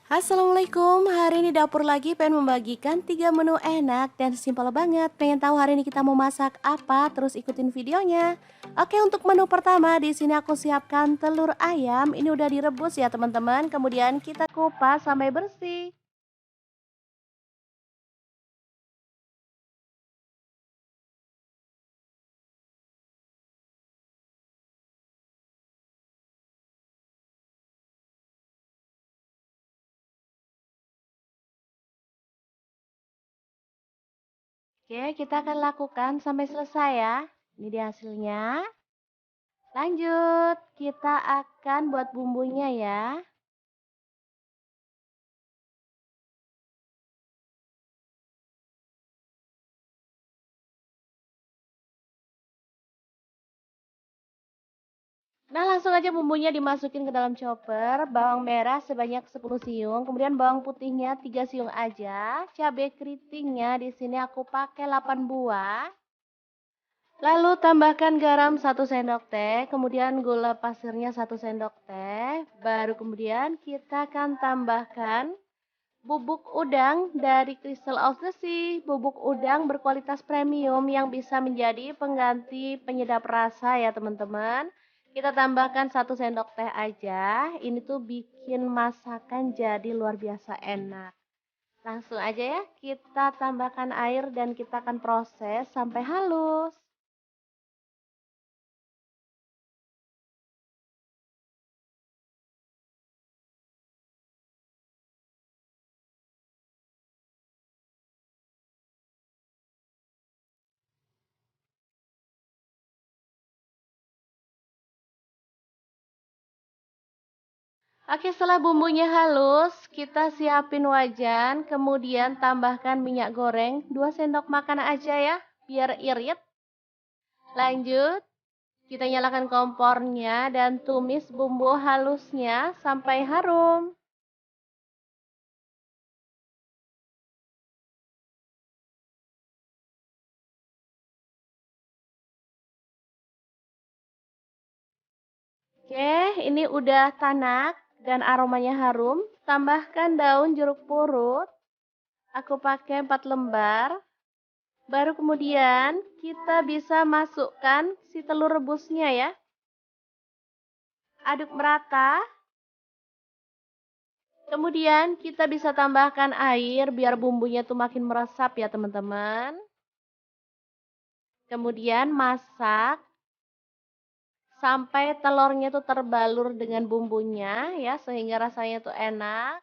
Assalamualaikum, hari ini dapur lagi pengen membagikan 3 menu enak dan simpel banget. Pengen tahu hari ini kita mau masak apa? Terus ikutin videonya. Oke, untuk menu pertama di sini aku siapkan telur ayam. Ini udah direbus ya teman-teman. Kemudian kita kupas sampai bersih. Oke, kita akan lakukan sampai selesai ya. Ini dia hasilnya. Lanjut, kita akan buat bumbunya ya. Nah, langsung aja bumbunya dimasukin ke dalam chopper. Bawang merah sebanyak 10 siung, kemudian bawang putihnya 3 siung aja. Cabai keritingnya di sini aku pakai 8 buah. Lalu tambahkan garam 1 sendok teh, kemudian gula pasirnya 1 sendok teh. Baru kemudian kita akan tambahkan bubuk udang dari Crystal of the Sea. Bubuk udang berkualitas premium yang bisa menjadi pengganti penyedap rasa ya teman-teman. Kita tambahkan 1 sendok teh aja. Ini tuh bikin masakan jadi luar biasa enak. Langsung aja ya, kita tambahkan air dan kita akan proses sampai halus. Oke, setelah bumbunya halus, kita siapin wajan, kemudian tambahkan minyak goreng 2 sendok makan aja ya, biar irit. Lanjut, kita nyalakan kompornya dan tumis bumbu halusnya sampai harum. Oke, ini udah tanak dan aromanya harum. Tambahkan daun jeruk purut. Aku pakai 4 lembar. Baru kemudian kita bisa masukkan si telur rebusnya ya. Aduk merata. Kemudian kita bisa tambahkan air biar bumbunya tuh makin meresap ya teman-teman. Kemudian masak sampai telurnya tuh terbalur dengan bumbunya ya sehingga rasanya tuh enak.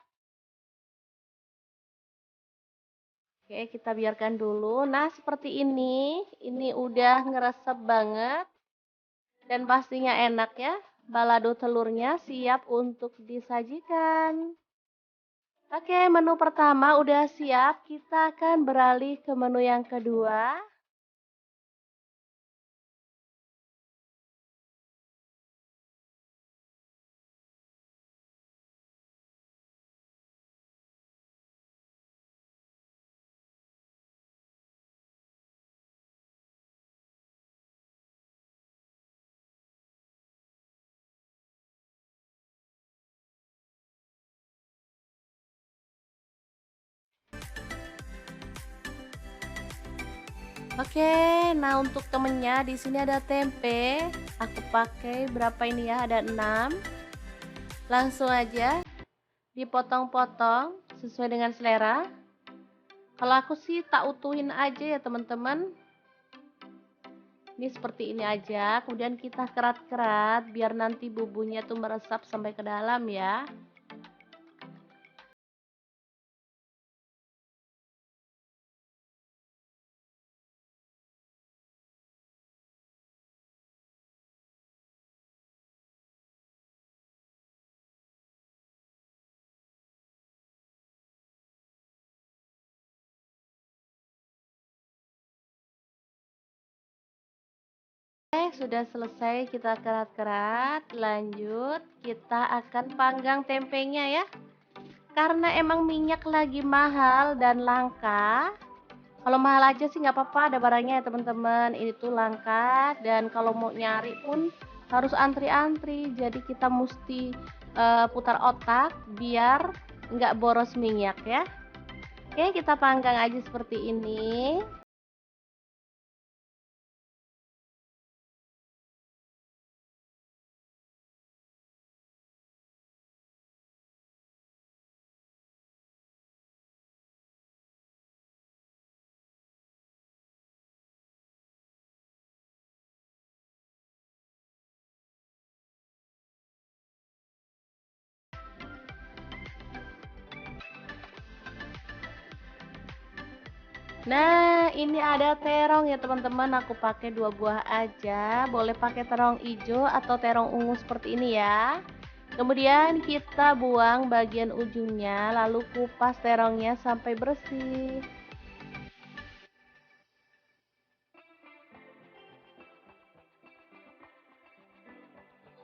Oke, kita biarkan dulu. Nah, seperti ini. Ini udah ngeresep banget dan pastinya enak ya. Balado telurnya siap untuk disajikan. Oke, menu pertama udah siap. Kita akan beralih ke menu yang kedua. Oke, nah untuk temennya di sini ada tempe. Aku pakai berapa ini ya? Ada 6. Langsung aja dipotong-potong sesuai dengan selera. Kalau aku sih tak utuhin aja ya teman-teman. Ini seperti ini aja. Kemudian kita kerat-kerat biar nanti bumbunya tuh meresap sampai ke dalam ya. Sudah selesai kita kerat-kerat. Lanjut, kita akan panggang tempenya ya. Karena emang minyak lagi mahal dan langka. Kalau mahal aja sih nggak apa-apa, ada barangnya ya teman-teman. Ini tuh langka dan kalau mau nyari pun harus antri-antri. Jadi kita mesti putar otak biar nggak boros minyak ya. Oke, kita panggang aja seperti ini. Nah, ini ada terong ya teman-teman. Aku pakai 2 buah aja. Boleh pakai terong hijau atau terong ungu seperti ini ya. Kemudian kita buang bagian ujungnya, lalu kupas terongnya sampai bersih.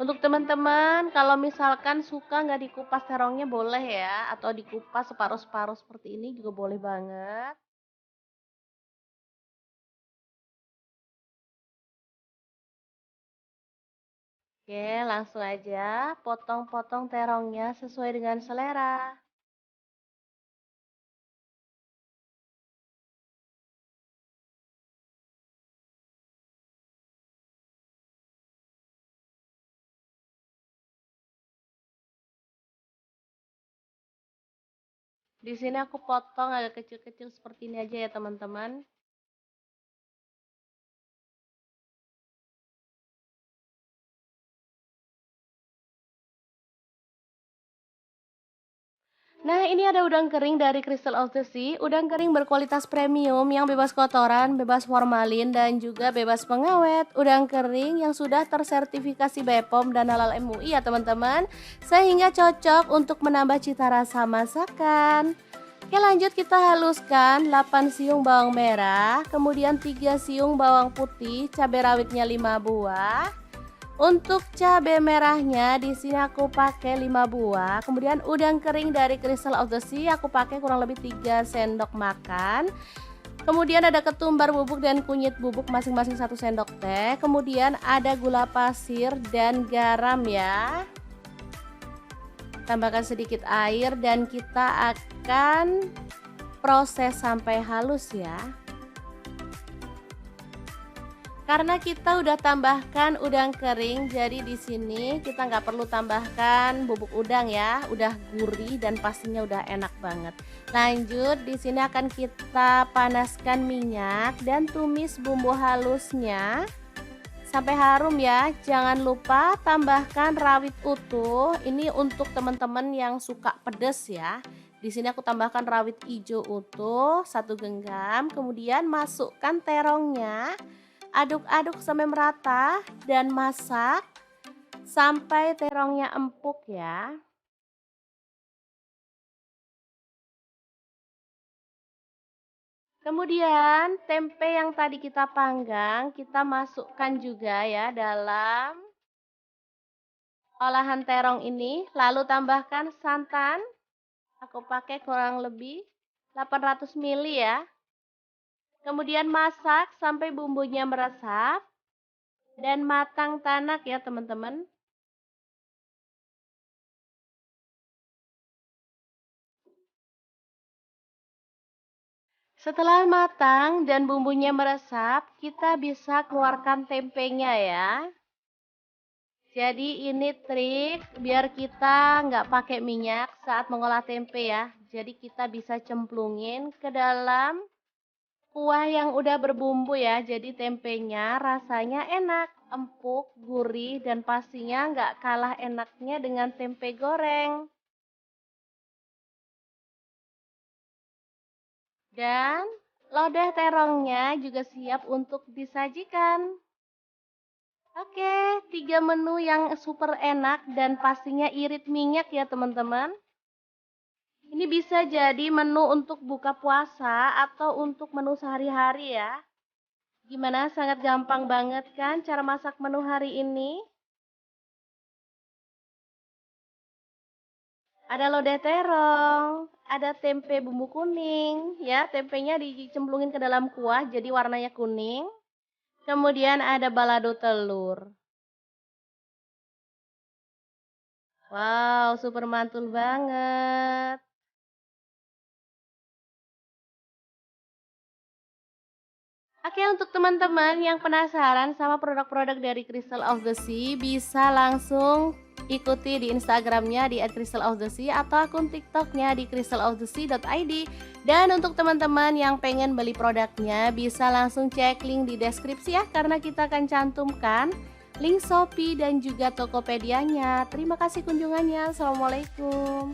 Untuk teman-teman, kalau misalkan suka nggak dikupas terongnya boleh ya, atau dikupas separuh-separuh seperti ini juga boleh banget. Oke, langsung aja potong-potong terongnya sesuai dengan selera. Di sini aku potong agak kecil-kecil seperti ini aja ya teman-teman. Nah, ini ada udang kering dari Crystal of the Sea. Udang kering berkualitas premium yang bebas kotoran, bebas formalin, dan juga bebas pengawet. Udang kering yang sudah tersertifikasi BPOM dan halal MUI ya teman-teman. Sehingga cocok untuk menambah cita rasa masakan. Oke, lanjut kita haluskan 8 siung bawang merah, kemudian 3 siung bawang putih, cabai rawitnya 5 buah. Untuk cabai merahnya di sini aku pakai 5 buah. Kemudian udang kering dari Crystal of the Sea aku pakai kurang lebih 3 sendok makan. Kemudian ada ketumbar bubuk dan kunyit bubuk masing-masing 1 sendok teh. Kemudian ada gula pasir dan garam ya. Tambahkan sedikit air dan kita akan proses sampai halus ya. Karena kita udah tambahkan udang kering, jadi di sini kita nggak perlu tambahkan bubuk udang ya, udah gurih dan pastinya udah enak banget. Lanjut, di sini akan kita panaskan minyak dan tumis bumbu halusnya sampai harum ya. Jangan lupa tambahkan rawit utuh. Ini untuk teman-teman yang suka pedas ya. Di sini aku tambahkan rawit hijau utuh 1 genggam, kemudian masukkan terongnya. Aduk-aduk sampai merata dan masak sampai terongnya empuk ya. Kemudian tempe yang tadi kita panggang kita masukkan juga ya dalam olahan terong ini. Lalu tambahkan santan. Aku pakai kurang lebih 800 ml ya. Kemudian masak sampai bumbunya meresap dan matang tanak ya teman-teman. Setelah matang dan bumbunya meresap, kita bisa keluarkan tempenya ya. Jadi ini trik biar kita nggak pakai minyak saat mengolah tempe ya. Jadi kita bisa cemplungin ke dalam kuah yang udah berbumbu ya. Jadi tempenya rasanya enak, empuk, gurih, dan pastinya nggak kalah enaknya dengan tempe goreng. Dan lodeh terongnya juga siap untuk disajikan. Oke, 3 menu yang super enak dan pastinya irit minyak ya teman-teman. Ini bisa jadi menu untuk buka puasa atau untuk menu sehari-hari ya. Gimana? Sangat gampang banget kan cara masak menu hari ini? Ada lodeh terong, ada tempe bumbu kuning, ya tempenya dicemplungin ke dalam kuah jadi warnanya kuning. Kemudian ada balado telur. Wow, super mantul banget. Oke, untuk teman-teman yang penasaran sama produk-produk dari Crystal of the Sea, bisa langsung ikuti di Instagramnya di @crystalofthesea atau akun TikToknya di crystalofthesea.id. Dan untuk teman-teman yang pengen beli produknya, bisa langsung cek link di deskripsi ya, karena kita akan cantumkan link Shopee dan juga Tokopedia-nya. Terima kasih kunjungannya. Assalamualaikum.